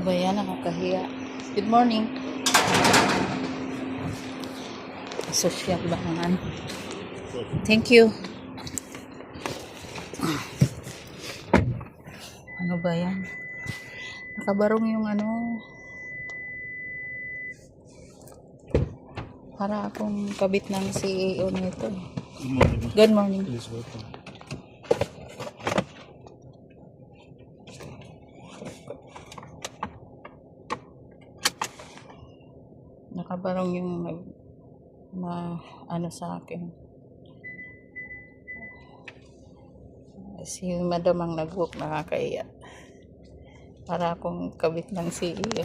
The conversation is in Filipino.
Ano ba yan? Nakakahiya. Good morning. Social ba naman? Thank you. Ano ba yan? Nakabarong yung ano. Para akong kabit ng CEO nito. Good morning. Please welcome. Nakabarong yung ano sa akin. Si madam ang nag-book, nakakaiyak. Para akong kabit ng CEO.